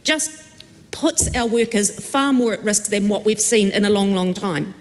just puts our workers far more at risk than what we've seen in a long, long time.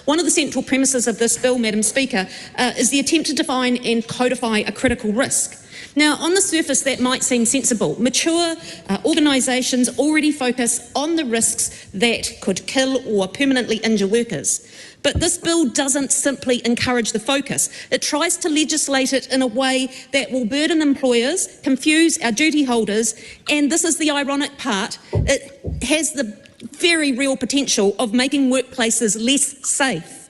One of the central premises of this bill, Madam Speaker, is the attempt to define and codify a critical risk. Now, on the surface, that might seem sensible. Mature organisations already focus on the risks that could kill or permanently injure workers. But this bill doesn't simply encourage the focus. It tries to legislate it in a way that will burden employers, confuse our duty holders, and this is the ironic part, it has the very real potential of making workplaces less safe.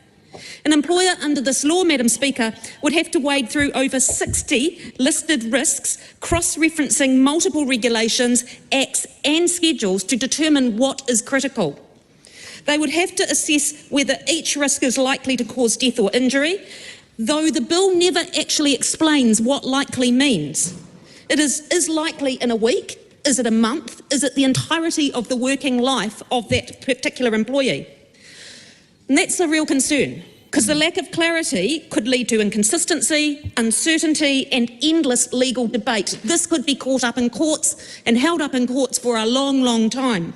An employer under this law, Madam Speaker, would have to wade through over 60 listed risks, cross-referencing multiple regulations, acts and schedules to determine what is critical. They would have to assess whether each risk is likely to cause death or injury, though the bill never actually explains what likely means. It is likely in a week? Is it a month? Is it the entirety of the working life of that particular employee? And that's a real concern, because the lack of clarity could lead to inconsistency, uncertainty and endless legal debate. This could be caught up in courts and held up in courts for a long, long time.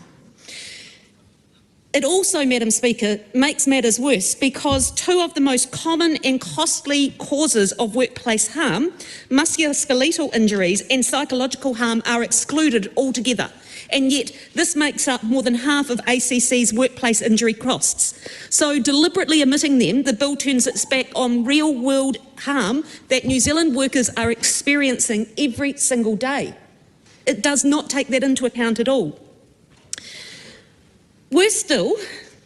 It also, Madam Speaker, makes matters worse because two of the most common and costly causes of workplace harm, musculoskeletal injuries and psychological harm, are excluded altogether. And yet this makes up more than half of ACC's workplace injury costs. So deliberately omitting them, the bill turns its back on real-world harm that New Zealand workers are experiencing every single day. It does not take that into account at all. Worse still,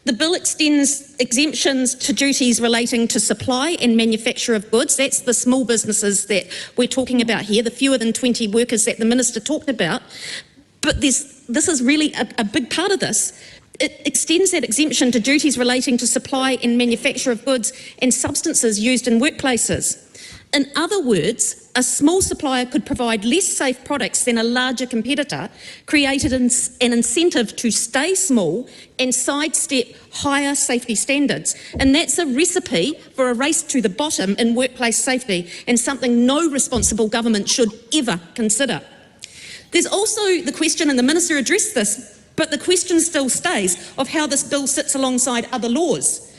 the bill extends exemptions to duties relating to supply and manufacture of goods. That's the small businesses that we're talking about here, the fewer than 20 workers that the Minister talked about. But this is really a big part of this. It extends that exemption to duties relating to supply and manufacture of goods and substances used in workplaces. In other words, a small supplier could provide less safe products than a larger competitor, created an incentive to stay small and sidestep higher safety standards. And that's a recipe for a race to the bottom in workplace safety and something no responsible government should ever consider. There's also the question, and the Minister addressed this, but the question still stays, of how this bill sits alongside other laws.